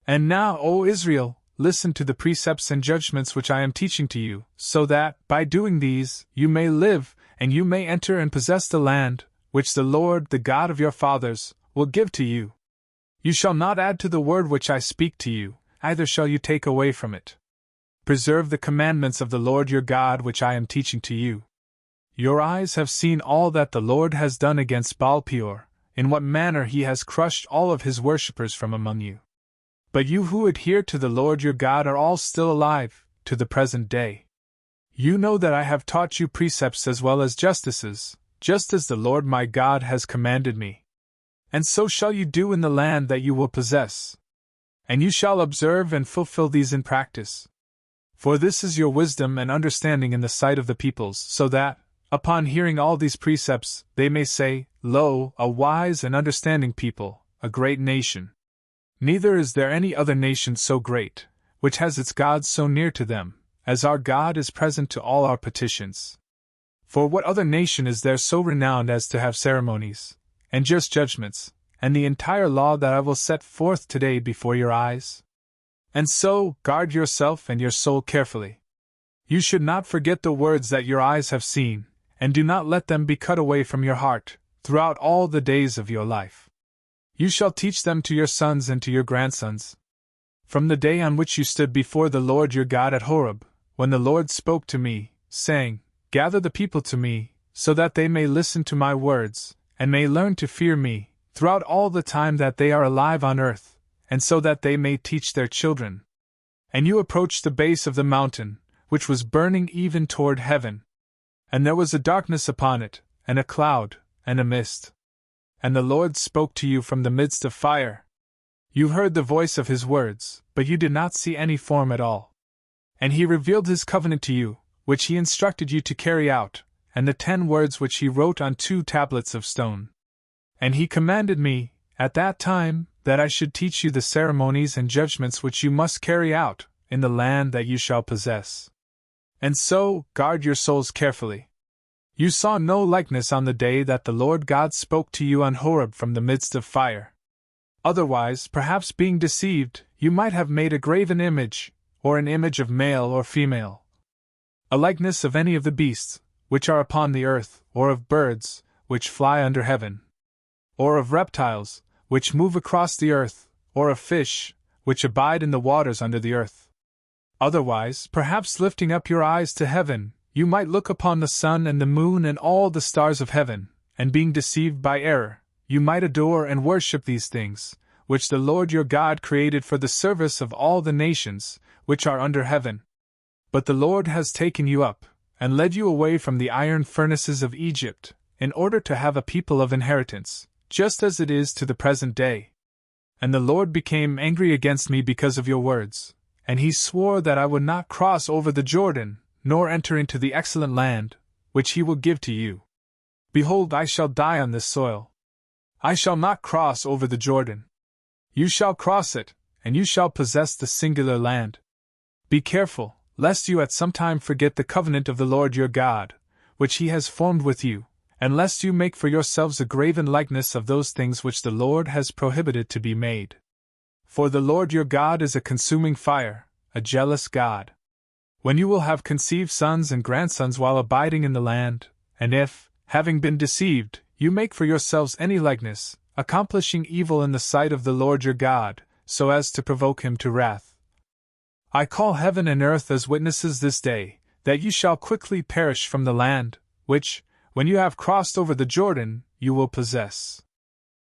And now, O Israel, listen to the precepts and judgments which I am teaching to you, so that, by doing these, you may live, and you may enter and possess the land, which the Lord, the God of your fathers, will give to you. You shall not add to the word which I speak to you, either shall you take away from it. Preserve the commandments of the Lord your God which I am teaching to you. Your eyes have seen all that the Lord has done against Baal-peor, in what manner he has crushed all of his worshippers from among you. But you who adhere to the Lord your God are all still alive, to the present day. You know that I have taught you precepts as well as justices, just as the Lord my God has commanded me. And so shall you do in the land that you will possess. And you shall observe and fulfill these in practice. For this is your wisdom and understanding in the sight of the peoples, so that, upon hearing all these precepts, they may say, Lo, a wise and understanding people, a great nation. Neither is there any other nation so great, which has its God so near to them, as our God is present to all our petitions. For what other nation is there so renowned as to have ceremonies, and just judgments, and the entire law that I will set forth today before your eyes? And so, guard yourself and your soul carefully. You should not forget the words that your eyes have seen, and do not let them be cut away from your heart, throughout all the days of your life. You shall teach them to your sons and to your grandsons. From the day on which you stood before the Lord your God at Horeb, when the Lord spoke to me, saying, Gather the people to me, so that they may listen to my words, and may learn to fear me, throughout all the time that they are alive on earth, and so that they may teach their children. And you approached the base of the mountain, which was burning even toward heaven. And there was a darkness upon it, and a cloud, and a mist. And the Lord spoke to you from the midst of fire. You heard the voice of his words, but you did not see any form at all. And he revealed his covenant to you, which he instructed you to carry out, and the 10 words which he wrote on 2 tablets of stone. And he commanded me, at that time, that I should teach you the ceremonies and judgments which you must carry out, in the land that you shall possess. And so, guard your souls carefully. You saw no likeness on the day that the Lord God spoke to you on Horeb from the midst of fire. Otherwise, perhaps being deceived, you might have made a graven image, or an image of male or female. A likeness of any of the beasts, which are upon the earth, or of birds, which fly under heaven. Or of reptiles, which move across the earth, or of fish, which abide in the waters under the earth. Otherwise, perhaps lifting up your eyes to heaven, you might look upon the sun and the moon and all the stars of heaven, and being deceived by error, you might adore and worship these things, which the Lord your God created for the service of all the nations, which are under heaven. But the Lord has taken you up, and led you away from the iron furnaces of Egypt, in order to have a people of inheritance, just as it is to the present day. And the Lord became angry against me because of your words, and he swore that I would not cross over the Jordan, nor enter into the excellent land, which he will give to you. Behold, I shall die on this soil. I shall not cross over the Jordan. You shall cross it, and you shall possess the singular land. Be careful, lest you at some time forget the covenant of the Lord your God, which he has formed with you, and lest you make for yourselves a graven likeness of those things which the Lord has prohibited to be made. For the Lord your God is a consuming fire, a jealous God. When you will have conceived sons and grandsons while abiding in the land, and if, having been deceived, you make for yourselves any likeness, accomplishing evil in the sight of the Lord your God, so as to provoke him to wrath. I call heaven and earth as witnesses this day, that you shall quickly perish from the land, which, when you have crossed over the Jordan, you will possess.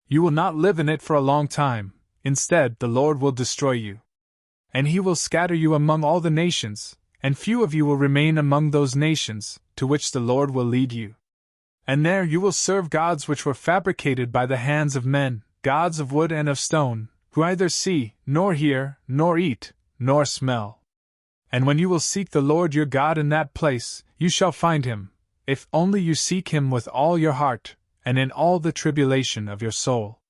You will not live in it for a long time, instead the Lord will destroy you. And he will scatter you among all the nations, and few of you will remain among those nations, to which the Lord will lead you. And there you will serve gods which were fabricated by the hands of men, gods of wood and of stone, who neither see, nor hear, nor eat, nor smell. And when you will seek the Lord your God in that place, you shall find him, if only you seek him with all your heart, and in all the tribulation of your soul.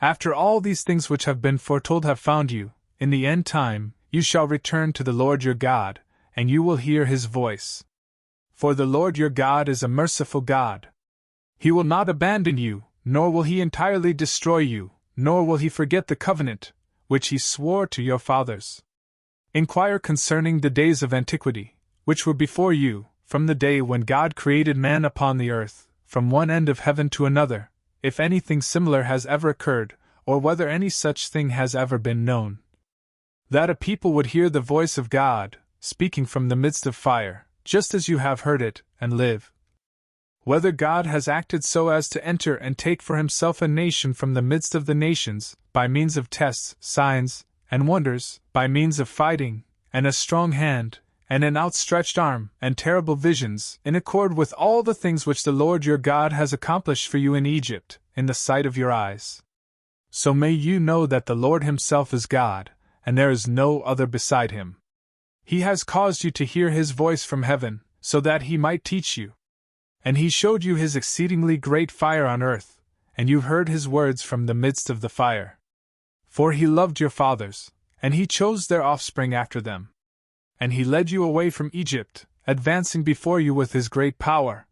After all these things which have been foretold have found you, in the end time, you shall return to the Lord your God, and you will hear his voice. For the Lord your God is a merciful God. He will not abandon you, nor will he entirely destroy you, nor will he forget the covenant, which he swore to your fathers. Inquire concerning the days of antiquity, which were before you, from the day when God created man upon the earth, from one end of heaven to another, if anything similar has ever occurred, or whether any such thing has ever been known. That a people would hear the voice of God, speaking from the midst of fire, just as you have heard it, and live. Whether God has acted so as to enter and take for himself a nation from the midst of the nations, by means of tests, signs, and wonders, by means of fighting, and a strong hand, and an outstretched arm, and terrible visions, in accord with all the things which the Lord your God has accomplished for you in Egypt, in the sight of your eyes. So may you know that the Lord himself is God, and there is no other beside him. He has caused you to hear his voice from heaven, so that he might teach you. And he showed you his exceedingly great fire on earth, and you heard his words from the midst of the fire. For he loved your fathers, and he chose their offspring after them. And he led you away from Egypt, advancing before you with his great power,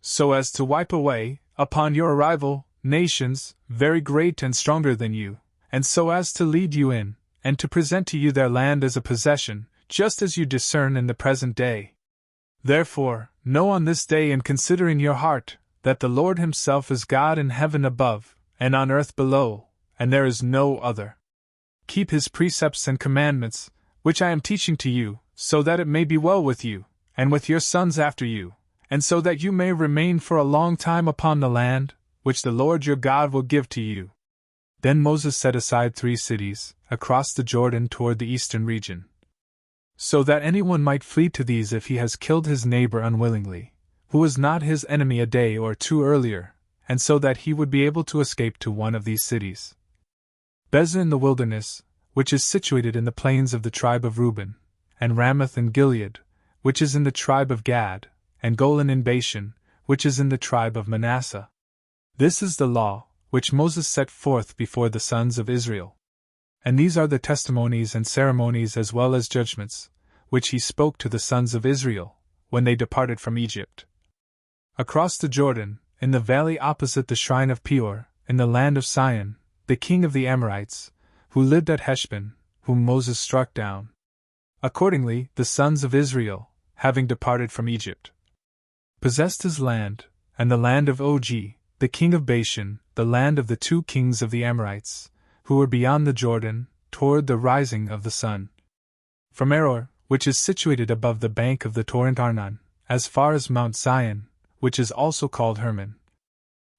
so as to wipe away, upon your arrival, nations, very great and stronger than you, and so as to lead you in, and to present to you their land as a possession, just as you discern in the present day. Therefore, know on this day and consider in your heart, that the Lord himself is God in heaven above, and on earth below, and there is no other. Keep his precepts and commandments, which I am teaching to you, so that it may be well with you, and with your sons after you, and so that you may remain for a long time upon the land, which the Lord your God will give to you. Then Moses set aside 3 cities, across the Jordan toward the eastern region, so that anyone might flee to these if he has killed his neighbor unwillingly, who was not his enemy a day or 2 earlier, and so that he would be able to escape to one of these cities. Bezah in the wilderness, which is situated in the plains of the tribe of Reuben, and Ramoth in Gilead, which is in the tribe of Gad, and Golan in Bashan, which is in the tribe of Manasseh. This is the law, which Moses set forth before the sons of Israel. And these are the testimonies and ceremonies as well as judgments, which he spoke to the sons of Israel, when they departed from Egypt. Across the Jordan, in the valley opposite the shrine of Peor, in the land of Sihon, the king of the Amorites, who lived at Heshbon, whom Moses struck down. Accordingly, the sons of Israel, having departed from Egypt, possessed his land, and the land of Og, the king of Bashan, the land of the 2 kings of the Amorites, who were beyond the Jordan, toward the rising of the sun. From Aroer, which is situated above the bank of the torrent Arnon, as far as Mount Zion, which is also called Hermon.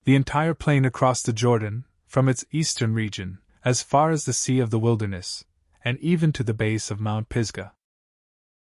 The entire plain across the Jordan, from its eastern region, as far as the sea of the wilderness, and even to the base of Mount Pisgah.